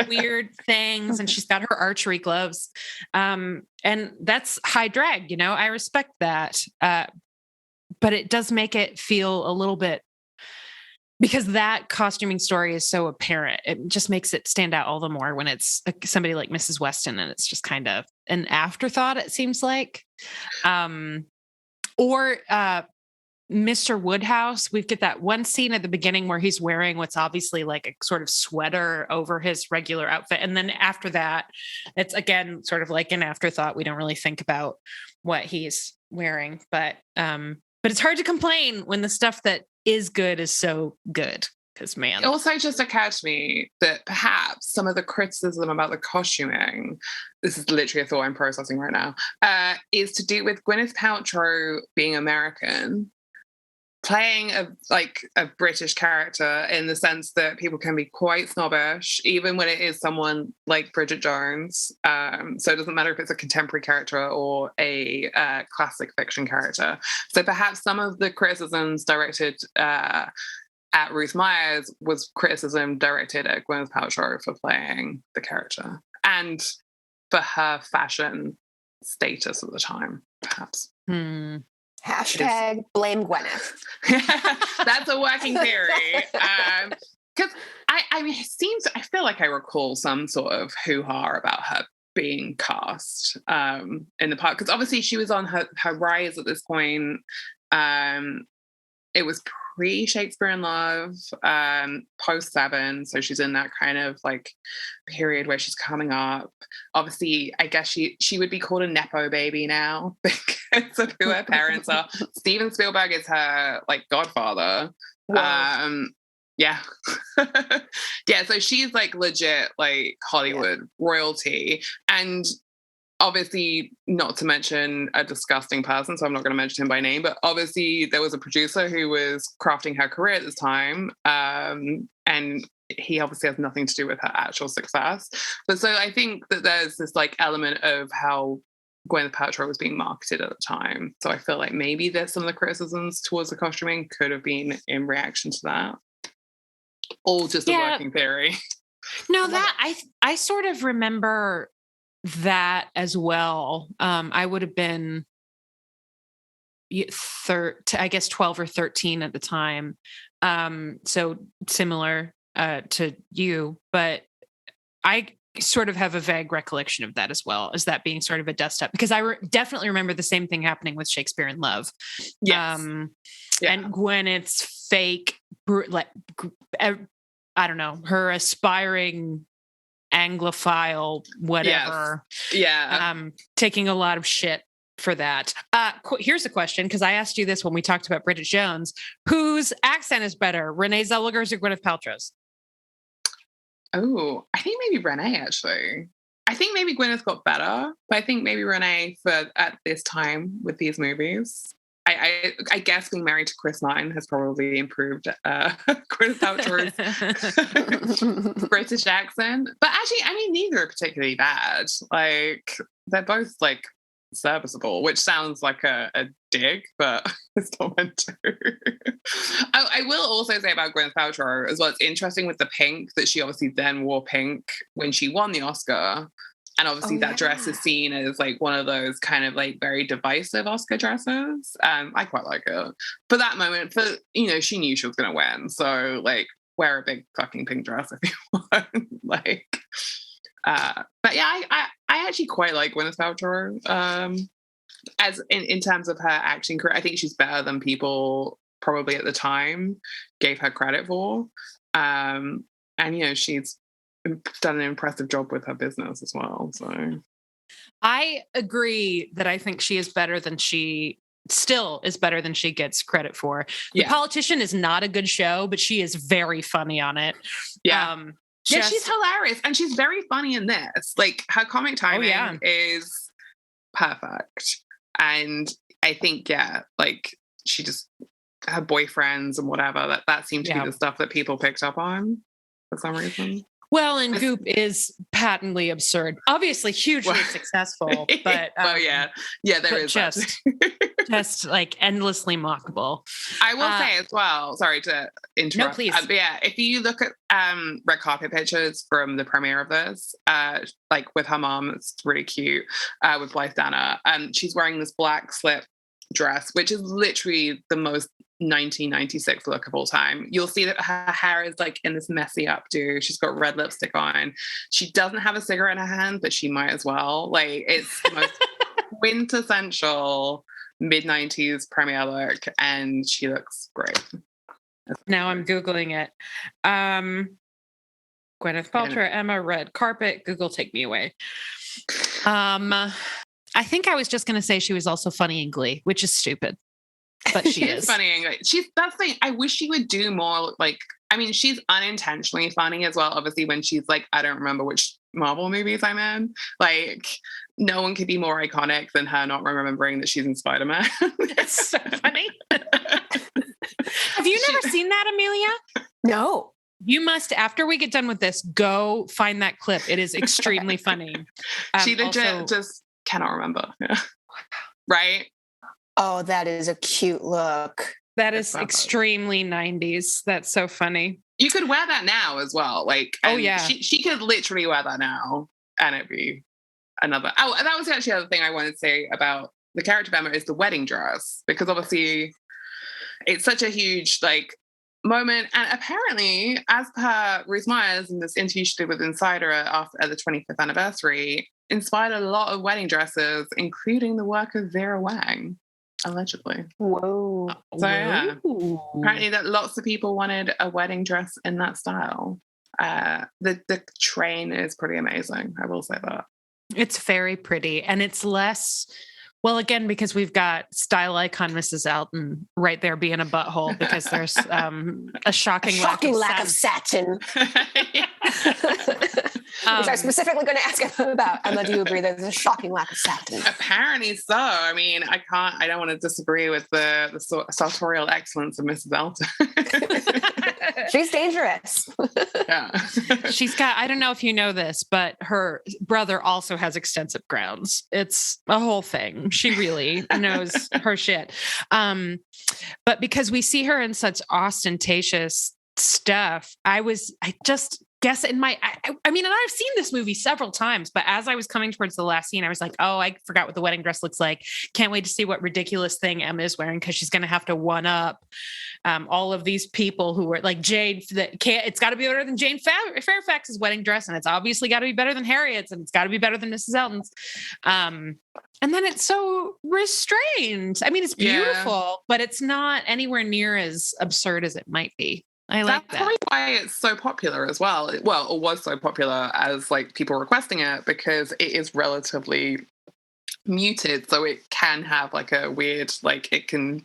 weird things, and she's got her archery gloves. And that's high drag, you know. I respect that. But it does make it feel a little bit, because that costuming story is so apparent. It just makes it stand out all the more when it's somebody like Mrs. Weston and it's just kind of an afterthought, it seems like. Or Mr. Woodhouse, we get that one scene at the beginning where he's wearing what's obviously like a sort of sweater over his regular outfit. And then after that, it's again sort of like an afterthought. We don't really think about what he's wearing, but it's hard to complain when the stuff that is good is so good, because man. It also just occurred to me that perhaps some of the criticism about the costuming, this is literally a thought I'm processing right now, is to do with Gwyneth Paltrow being American, playing a British character, in the sense that people can be quite snobbish, even when it is someone like Bridget Jones. So it doesn't matter if it's a contemporary character or a classic fiction character. So perhaps some of the criticisms directed at Ruth Myers was criticism directed at Gwyneth Paltrow for playing the character and for her fashion status at the time, perhaps. Hashtag blame Gwyneth. That's a working theory. Because I feel like I recall some sort of hoo-ha about her being cast in the part, because obviously she was on her rise at this point. It was pre-Shakespeare in Love, post Seven, so she's in that kind of like period where she's coming up. Obviously, I guess she would be called a nepo baby now because of who her parents are. Steven Spielberg is her like godfather. Yeah. Yeah, so she's like legit like Hollywood royalty. And obviously, not to mention a disgusting person, so I'm not going to mention him by name, but obviously there was a producer who was crafting her career at this time, and he obviously has nothing to do with her actual success. But so I think that there's this like element of how Gwyneth Paltrow was being marketed at the time. So I feel like maybe there's some of the criticisms towards the costuming could have been in reaction to that. All just a working theory. No, that I sort of remember that as well. I would have been I guess 12 or 13 at the time. So similar to you, but I sort of have a vague recollection of that as well, as that being sort of a dust up, because I definitely remember the same thing happening with Shakespeare in Love. Yes. And Gwyneth's fake, like, I don't know, her aspiring Anglophile, whatever. Yes. Taking a lot of shit for that. Here's a question, because I asked you this when we talked about Bridget Jones. Whose accent is better, Renee Zellweger's or Gwyneth Paltrow's? Oh, I think maybe Renee, actually. I think maybe Gwyneth got better, but I think maybe Renee at this time with these movies. I guess being married to Chris Martin has probably improved Gwyneth Paltrow's British accent. But actually, I mean, neither are particularly bad. Like, they're both, like, serviceable, which sounds like a dig, but it's not meant to. I will also say about Gwyneth Paltrow as well, it's interesting with the pink, that she obviously then wore pink when she won the Oscar. And obviously that dress is seen as like one of those kind of like very divisive Oscar dresses. I quite like it. For that moment, she knew she was going to win. So like, wear a big fucking pink dress if you want. Like, but yeah, I actually quite like Gwyneth Paltrow. As in terms of her acting career, I think she's better than people probably at the time gave her credit for. And she's done an impressive job with her business as well. So I agree that I think she is better than she gets credit for. The Politician is not a good show, but she is very funny on it. Yeah. She's hilarious, and she's very funny in this. Like, her comic timing is perfect. And I think, like, she just, her boyfriends and whatever, that seemed to be the stuff that people picked up on for some reason. Well, and Goop is patently absurd. Obviously, hugely successful, but there is just like endlessly mockable. I will say as well. Sorry to interrupt. No, please. But if you look at red carpet pictures from the premiere of this, like with her mom, it's really cute. With Blythe Danner, she's wearing this black slip dress, which is literally the most 1996 look of all time. You'll see that her hair is like in this messy updo. She's got red lipstick on. She doesn't have a cigarette in her hand, but she might as well. Like, it's the most quintessential mid-90s premiere look, and she looks great. Now I'm Googling it. Gwyneth Paltrow, Emma, red carpet. Google, take me away. I think I was just going to say she was also funny in Glee, which is stupid. But she is funny in Glee. That's the thing. I wish she would do more. Like, I mean, she's unintentionally funny as well. Obviously, when she's like, I don't remember which Marvel movies I'm in. Like, no one could be more iconic than her not remembering that she's in Spider-Man. That's so funny. Have you never seen that, Amelia? No. You must, after we get done with this, go find that clip. It is extremely funny. She legit just cannot remember. Right? Oh, that is a cute look. That is extremely 90s. That's so funny. You could wear that now as well. Like, she could literally wear that now, and it'd be another. Oh, and that was actually the other thing I wanted to say about the character of Emma is the wedding dress, because obviously it's such a huge like moment. And apparently, as per Ruth Myers in this interview she did with Insider at the 25th anniversary, inspired a lot of wedding dresses, including the work of Vera Wang, allegedly. Whoa. So yeah, apparently that lots of people wanted a wedding dress in that style. The train is pretty amazing, I will say that. It's very pretty, and it's less, well, again, because we've got style icon Mrs. Elton right there being a butthole because there's a shocking lack of satin. Which I'm specifically going to ask Emma about. Emma, do you agree there's a shocking lack of satin? Apparently so. I mean, I don't want to disagree with the sartorial excellence of Mrs. Elton. She's dangerous. Yeah. She's got, I don't know if you know this, but her brother also has extensive grounds. It's a whole thing. She really knows her shit. But because we see her in such ostentatious stuff, I just guess in my, I mean, and I've seen this movie several times, but as I was coming towards the last scene, I was like, oh, I forgot what the wedding dress looks like. Can't wait to see what ridiculous thing Emma is wearing, because she's going to have to one up all of these people who were like Jade. It's got to be better than Jane Fairfax's wedding dress, and it's obviously got to be better than Harriet's, and it's got to be better than Mrs. Elton's. And then it's so restrained. I mean, it's beautiful, but it's not anywhere near as absurd as it might be. I like that. That's probably why it's so popular as well. Well, or was so popular as like people requesting it, because it is relatively muted. So it can have like a weird, like it can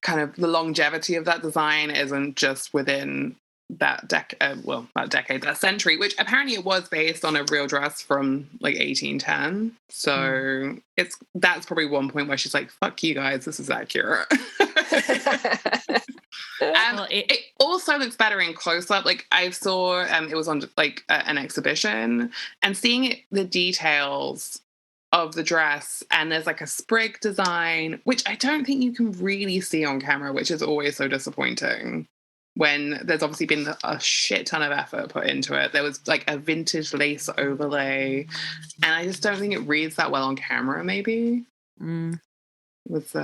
kind of, the longevity of that design isn't just within that that century, which apparently it was based on a real dress from like 1810. So that's probably one point where she's like, fuck you guys, this is accurate. It also looks better in close up. Like I saw, it was on like an exhibition, and seeing the details of the dress, and there's like a sprig design, which I don't think you can really see on camera, which is always so disappointing. When there's obviously been a shit ton of effort put into it. There was like a vintage lace overlay, and I just don't think it reads that well on camera, maybe. Was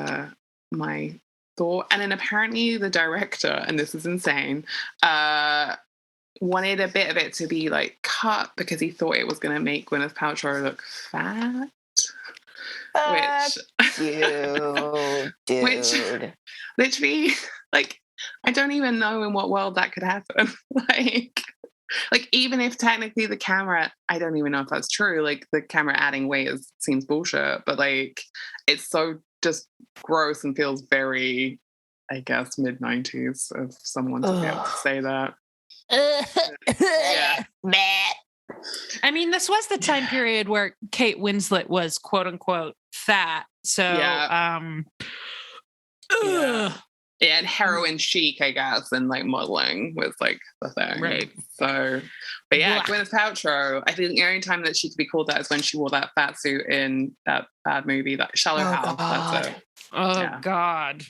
my thought. And then apparently the director, and this is insane, wanted a bit of it to be like cut because he thought it was going to make Gwyneth Paltrow look fat. Which literally, like, I don't even know in what world that could happen. like even if technically the camera, I don't even know if that's true. Like the camera adding weight seems bullshit, but like it's so just gross and feels very, I guess, mid-90s of someone to be able to say that. Yeah. I mean, this was the time period where Kate Winslet was quote unquote fat. So, Yeah, and heroin chic, I guess, and like modeling was like the thing. Right. So, but yeah, Gwyneth Paltrow, I think the only time that she could be called that is when she wore that fat suit in that bad movie, that Shallow House. God. That's it. God.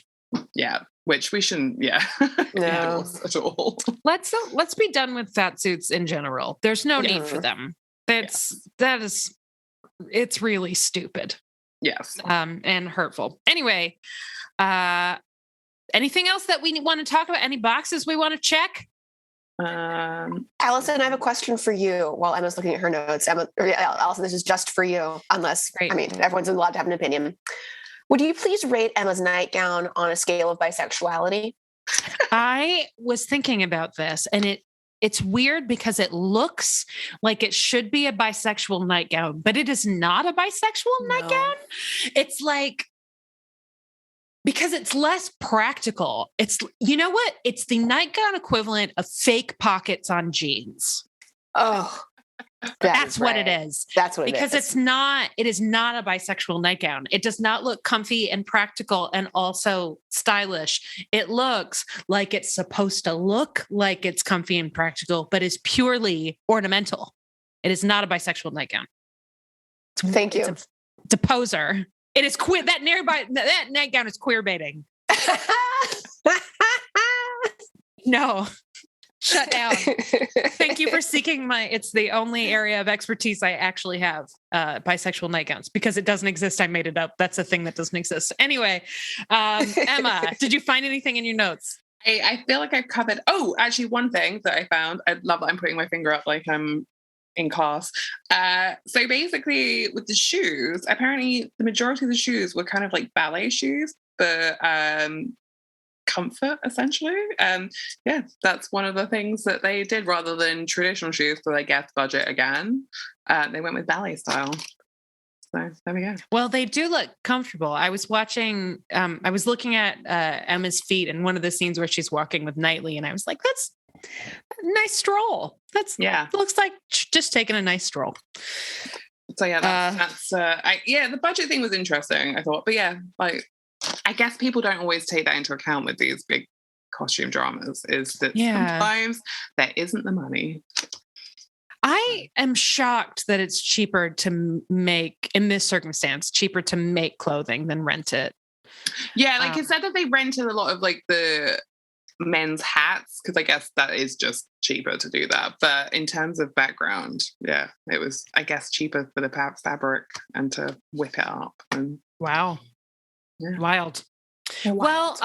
Yeah, which we shouldn't, No. at all. Let's be done with fat suits in general. There's no need for them. It's really stupid. Yes. And hurtful. Anyway, anything else that we want to talk about? Any boxes we want to check? Allison, I have a question for you while Emma's looking at her notes. Allison, this is just for you, unless, I mean, everyone's allowed to have an opinion. Would you please rate Emma's nightgown on a scale of bisexuality? I was thinking about this, and it's weird because it looks like it should be a bisexual nightgown, but it is not a bisexual nightgown. It's like, because it's less practical. It's, you know what? It's the nightgown equivalent of fake pockets on jeans. Oh, that's what it is. That's what it is. Because it is not a bisexual nightgown. It does not look comfy and practical and also stylish. It looks like it's supposed to look like it's comfy and practical, but is purely ornamental. It is not a bisexual nightgown. Thank you. It's a poser. It is queer. That nightgown is queer baiting. No. Shut down. Thank you for seeking it's the only area of expertise I actually have, bisexual nightgowns, because it doesn't exist. I made it up. That's a thing that doesn't exist. Anyway, Emma, did you find anything in your notes? I feel like I've covered, actually one thing that I found, I love that I'm putting my finger up like I'm in class. So basically with the shoes, apparently the majority of the shoes were kind of like ballet shoes, but comfort essentially. Yeah, that's one of the things that they did rather than traditional shoes for, I guess, budget again. They went with ballet style. So there we go. Well, they do look comfortable. I was watching, I was looking at Emma's feet in one of the scenes where she's walking with Knightley, and I was like, that's a nice stroll. Looks like just taking a nice stroll. So yeah, the budget thing was interesting, I thought. But yeah, like, I guess people don't always take that into account with these big costume dramas, is that sometimes there isn't the money. I am shocked that it's cheaper to make, in this circumstance, cheaper to make clothing than rent it. Yeah, like it said that they rented a lot of like the men's hats, because I guess that is just cheaper to do that. But in terms of background, yeah, it was, I guess, cheaper for the fabric and to whip it up. And wow. Yeah. Wild. Well,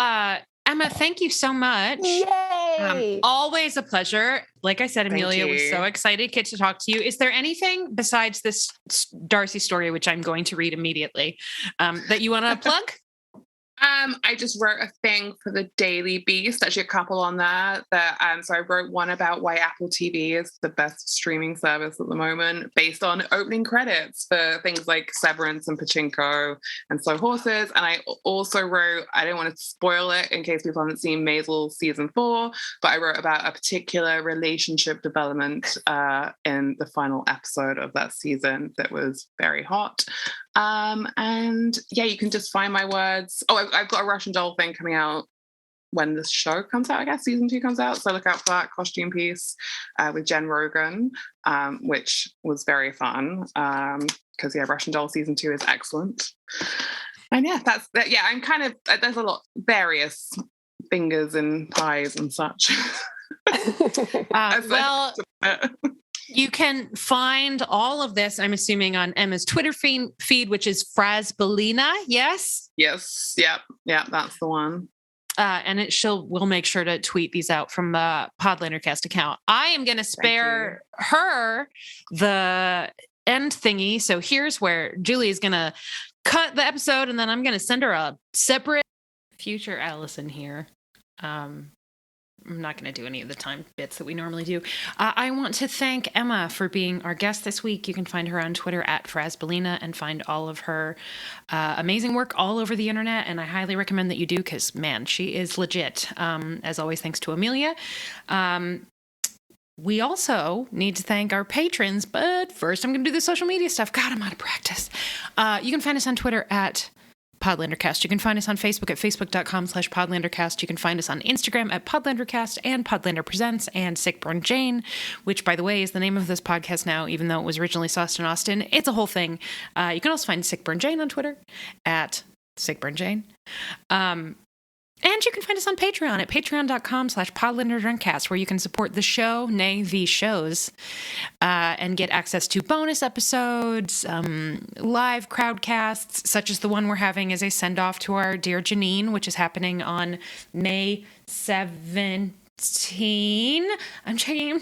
Emma, thank you so much. Yay! Always a pleasure. Like I said, Amelia was so excited to get to talk to you. Is there anything besides this Darcy story, which I'm going to read immediately, that you want to plug? I just wrote a thing for the Daily Beast, actually a couple on there. So I wrote one about why Apple TV is the best streaming service at the moment, based on opening credits for things like Severance and Pachinko and Slow Horses. And I also wrote, I don't want to spoil it in case people haven't seen Maisel season 4, but I wrote about a particular relationship development in the final episode of that season that was very hot. And yeah, you can just find my words. Oh, I've got a Russian doll thing coming out when this show comes out, I guess season 2 comes out. So look out for that costume piece with Jen Rogan, which was very fun. Because Russian doll season 2 is excellent. And yeah, that's that. Yeah, I'm kind of, there's a lot, various fingers and pies and such. You can find all of this, I'm assuming, on Emma's Twitter feed, which is Frasbelina. Yes? Yes. Yep. Yeah, that's the one. And we'll make sure to tweet these out from the Podlandercast account. I am going to spare her the end thingy. So here's where Julie is going to cut the episode, and then I'm going to send her a separate future Allison here. I'm not going to do any of the time bits that we normally do. I want to thank Emma for being our guest this week. You can find her on Twitter at Frasbelina and find all of her amazing work all over the internet. And I highly recommend that you do, because, man, she is legit. As always, thanks to Amelia. We also need to thank our patrons, but first I'm going to do the social media stuff. God, I'm out of practice. You can find us on Twitter at Podlandercast. You can find us on Facebook at facebook.com/Podlandercast. You can find us on Instagram at Podlandercast and Podlander Presents and Sickburn Jane, which, by the way, is the name of this podcast now, even though it was originally Sauce and Austin. It's a whole thing. You can also find Sickburn Jane on Twitter at Sickburn Jane. And you can find us on Patreon at patreon.com/PodlanderDrunkcast, where you can support the show, nay, the shows, and get access to bonus episodes, live crowdcasts, such as the one we're having as a send-off to our dear Janine, which is happening on May 17. I'm checking.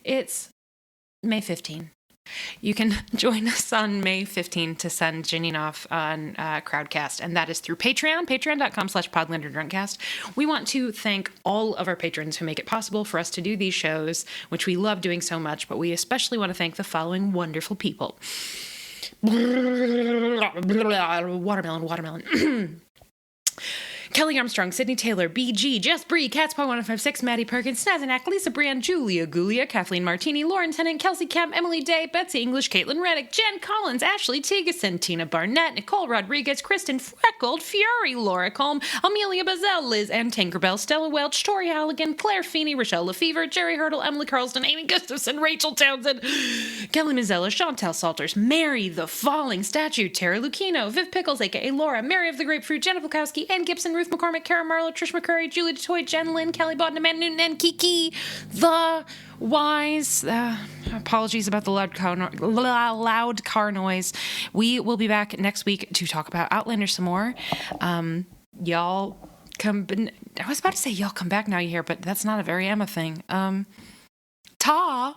It's May 15. You can join us on May 15 to send Janine off on Crowdcast, and that is through Patreon, patreon.com/PodlanderDrunkcast. We want to thank all of our patrons who make it possible for us to do these shows, which we love doing so much, but we especially want to thank the following wonderful people. Watermelon. Kelly Armstrong, Sydney Taylor, BG, Jess Bree, Catspaw156, Maddie Perkins, Snazenak, Lisa Brand, Julia Gulia, Kathleen Martini, Lauren Tennant, Kelsey Kemp, Emily Day, Betsy English, Caitlin Reddick, Jen Collins, Ashley Tigason, Tina Barnett, Nicole Rodriguez, Kristen Freckled, Fury, Laura Colm, Amelia Bazell, Liz and Tinkerbell, Stella Welch, Tori Halligan, Claire Feeney, Rochelle Lefevre, Jerry Hurdle, Emily Carlston, Amy Gustafson, Rachel Townsend, Kelly Mazzella, Chantel Salters, Mary the Falling Statue, Tara Lucchino, Viv Pickles, aka Laura, Mary of the Grapefruit, Jenna Bukowski, Ann Gibson, Ruth McCormick, Kara Marlowe, Trish McCurry, Julie DeToy, Jen Lynn, Kelly Bodden, Amanda Newton, and Kiki the Wise. Apologies about the loud car noise. We will be back next week to talk about Outlander some more. Y'all come... I was about to say y'all come back now you hear, but that's not a very Emma thing. Ta!